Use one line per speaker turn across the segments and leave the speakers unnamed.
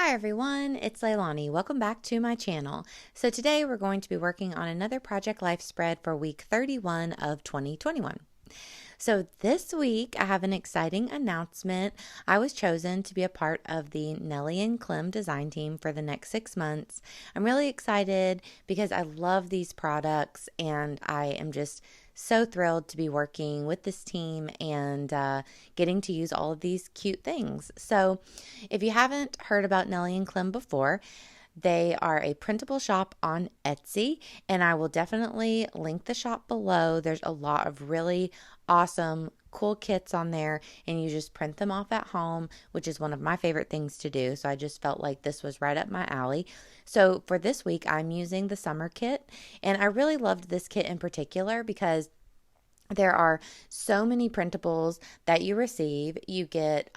Hi everyone, it's Leilani. Welcome back to my channel. So today we're going to be working on another Project Life spread for week 31 of 2021. So this week I have an exciting announcement. I was chosen to be a part of the Nelly and Clem design team for the next 6 months. I'm really excited because I love these products and I am just so thrilled to be working with this team and getting to use all of these cute things. So if you haven't heard about Nelly and Clem before, they are a printable shop on Etsy, and I will definitely link the shop below. There's a lot of really awesome, cool kits on there, and you just print them off at home, which is one of my favorite things to do. So I just felt like this was right up my alley. So for this week, I'm using the summer kit, and I really loved this kit in particular because there are so many printables that you receive. You get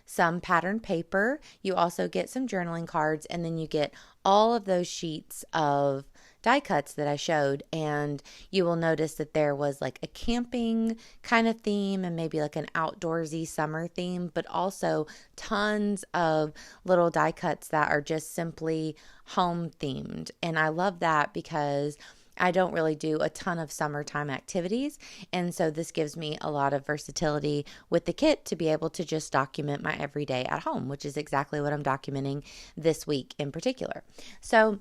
some pattern paper. You also get some journaling cards, and then you get all of those sheets of die cuts that I showed. And you will notice that there was like a camping kind of theme and maybe like an outdoorsy summer theme, but also tons of little die cuts that are just simply home themed. And I love that because I don't really do a ton of summertime activities, and so this gives me a lot of versatility with the kit to be able to just document my everyday at home, which is exactly what I'm documenting this week in particular. So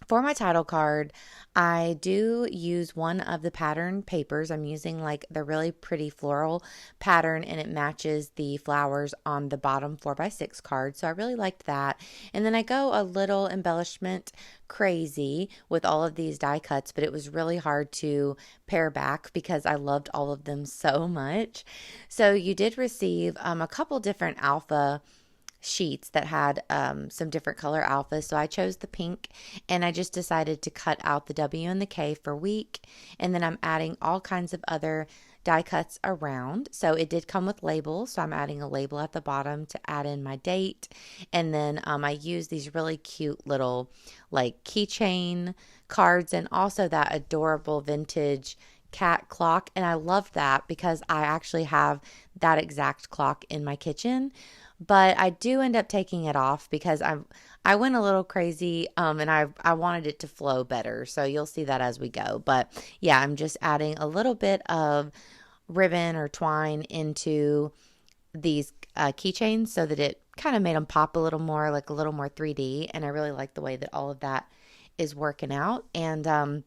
for my title card, I do use one of the pattern papers. I'm using like the really pretty floral pattern, and it matches the flowers on the bottom 4x6 card. So I really liked that. And then I go a little embellishment crazy with all of these die cuts, but it was really hard to pare back because I loved all of them so much. So you did receive a couple different alpha sheets that had some different color alphas. So I chose the pink, and I just decided to cut out the W and the K for week. And then I'm adding all kinds of other die cuts around. So it did come with labels. So I'm adding a label at the bottom to add in my date. And then I use these really cute little like keychain cards and also that adorable vintage cat clock. And I love that because I actually have that exact clock in my kitchen. But I do end up taking it off because I went a little crazy and I wanted it to flow better. So you'll see that as we go. But yeah, I'm just adding a little bit of ribbon or twine into these keychains so that it kind of made them pop a little more, like a little more 3D. And I really like the way that all of that is working out. And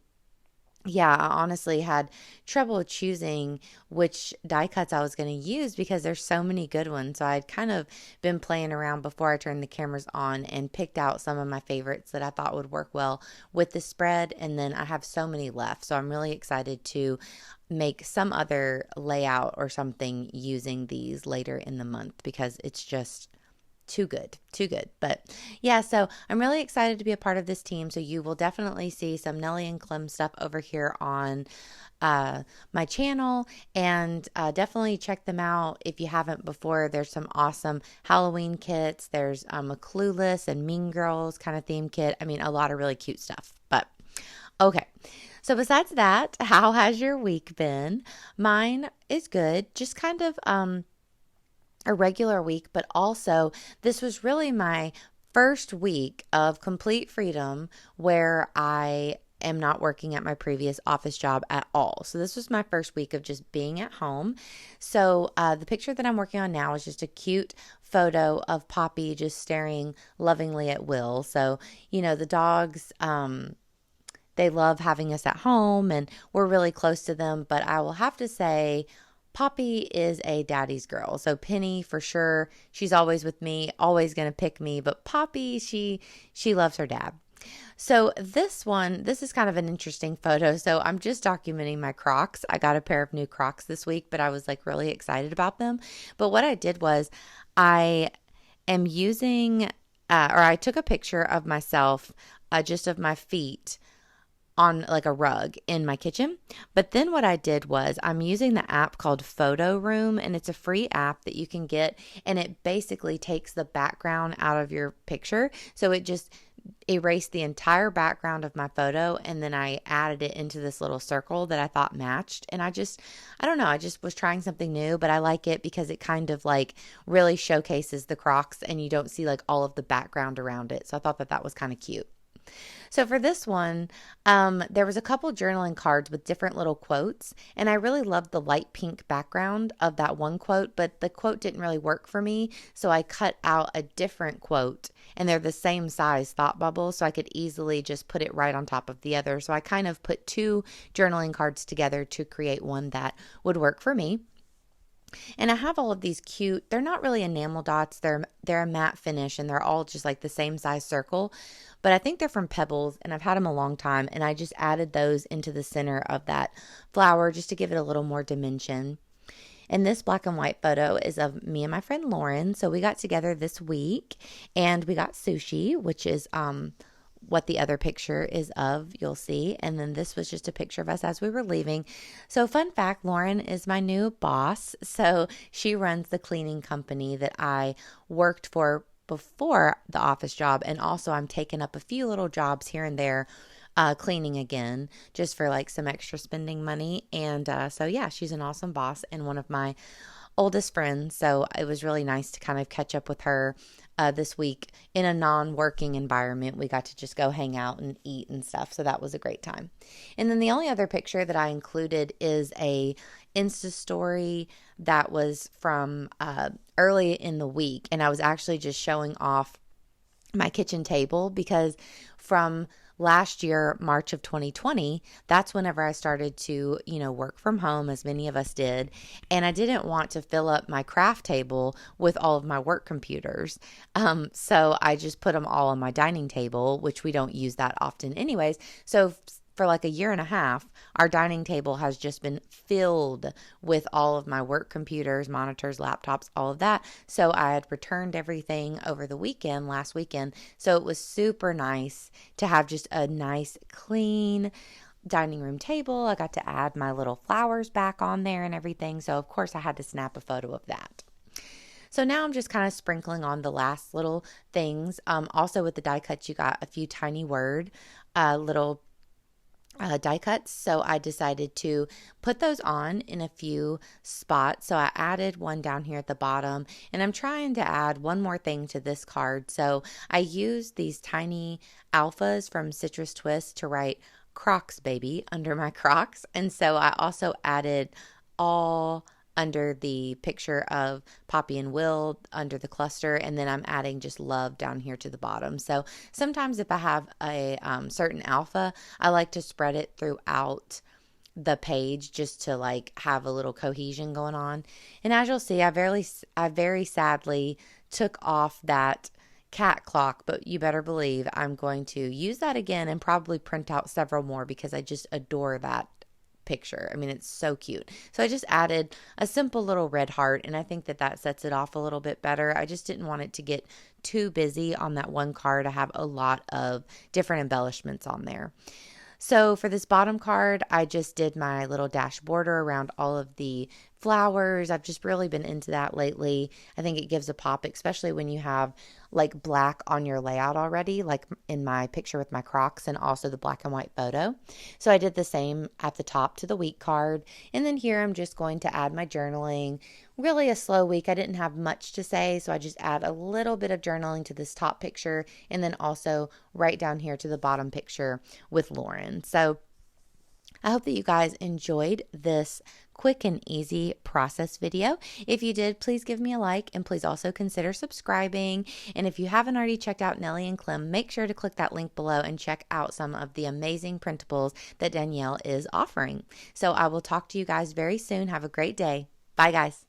yeah, I honestly had trouble choosing which die cuts I was going to use because there's so many good ones. So I'd kind of been playing around before I turned the cameras on and picked out some of my favorites that I thought would work well with the spread. And then I have so many left. So I'm really excited to make some other layout or something using these later in the month because it's just too good, too good. But yeah, so I'm really excited to be a part of this team. So you will definitely see some Nelly and Clem stuff over here on my channel, and definitely check them out if you haven't before. There's some awesome Halloween kits. There's a Clueless and Mean Girls kind of theme kit. I mean, a lot of really cute stuff. But okay. So besides that, how has your week been? Mine is good. Just kind of a regular week, but also this was really my first week of complete freedom where I am not working at my previous office job at all. So this was my first week of just being at home. So the picture that I'm working on now is just a cute photo of Poppy just staring lovingly at Will. So, you know, the dogs, they love having us at home and we're really close to them, but I will have to say Poppy is a daddy's girl. So Penny, for sure, she's always with me, always going to pick me. But Poppy, she loves her dad. So this is kind of an interesting photo. So I'm just documenting my Crocs. I got a pair of new Crocs this week, but I was like really excited about them. But what I did was I am using, or I took a picture of myself, just of my feet on like a rug in my kitchen. But then what I did was I'm using the app called Photo Room, and it's a free app that you can get, and it basically takes the background out of your picture. So it just erased the entire background of my photo, and then I added it into this little circle that I thought matched. And I don't know, I just was trying something new, but I like it because it kind of like really showcases the Crocs and you don't see like all of the background around it. So I thought that that was kind of cute. So for this one, there was a couple journaling cards with different little quotes, and I really loved the light pink background of that one quote, but the quote didn't really work for me, so I cut out a different quote, and they're the same size thought bubble, so I could easily just put it right on top of the other. So I kind of put two journaling cards together to create one that would work for me. And I have all of these cute, they're not really enamel dots, they're a matte finish, and they're all just like the same size circle. But I think they're from Pebbles, and I've had them a long time, and I just added those into the center of that flower just to give it a little more dimension. And this black and white photo is of me and my friend Lauren. So we got together this week and we got sushi, which is what the other picture is of, you'll see. And then this was just a picture of us as we were leaving. So fun fact, Lauren is my new boss. So she runs the cleaning company that I worked for before the office job. And also I'm taking up a few little jobs here and there, cleaning again, just for like some extra spending money. And so yeah, she's an awesome boss and one of my oldest friends. So it was really nice to kind of catch up with her this week in a non-working environment. We got to just go hang out and eat and stuff. So that was a great time. And then the only other picture that I included is a Insta story that was from early in the week. And I was actually just showing off my kitchen table because from last year, March of 2020, that's whenever I started to, work from home, as many of us did. And I didn't want to fill up my craft table with all of my work computers. So I just put them all on my dining table, which we don't use that often anyways. So for like a year and a half, our dining table has just been filled with all of my work computers, monitors, laptops, all of that. So I had returned everything over the weekend, last weekend. So it was super nice to have just a nice, clean dining room table. I got to add my little flowers back on there and everything. So of course I had to snap a photo of that. So now I'm just kind of sprinkling on the last little things. Also with the die cuts, you got a few tiny word, little die cuts. So I decided to put those on in a few spots. So I added one down here at the bottom, and I'm trying to add one more thing to this card. So I used these tiny alphas from Citrus Twist to write Crocs baby under my Crocs. And so I also added all under the picture of Poppy and Will under the cluster, and then I'm adding just love down here to the bottom. So sometimes if I have a certain alpha, I like to spread it throughout the page just to like have a little cohesion going on. And as you'll see, I very sadly took off that cat clock, but you better believe I'm going to use that again and probably print out several more because I just adore that picture. I mean, it's so cute. So I just added a simple little red heart, and I think that that sets it off a little bit better. I just didn't want it to get too busy on that one card. I have a lot of different embellishments on there. So for this bottom card, I just did my little dash border around all of the flowers. I've just really been into that lately. I think it gives a pop, especially when you have like black on your layout already, like in my picture with my Crocs and also the black and white photo. So I did the same at the top to the week card. And then here I'm just going to add my journaling. Really a slow week. I didn't have much to say, so I just add a little bit of journaling to this top picture and then also right down here to the bottom picture with Lauren. So I hope that you guys enjoyed this quick and easy process video. If you did, please give me a like and please also consider subscribing. And if you haven't already checked out Nelly and Clem, make sure to click that link below and check out some of the amazing printables that Danielle is offering. So I will talk to you guys very soon. Have a great day. Bye guys.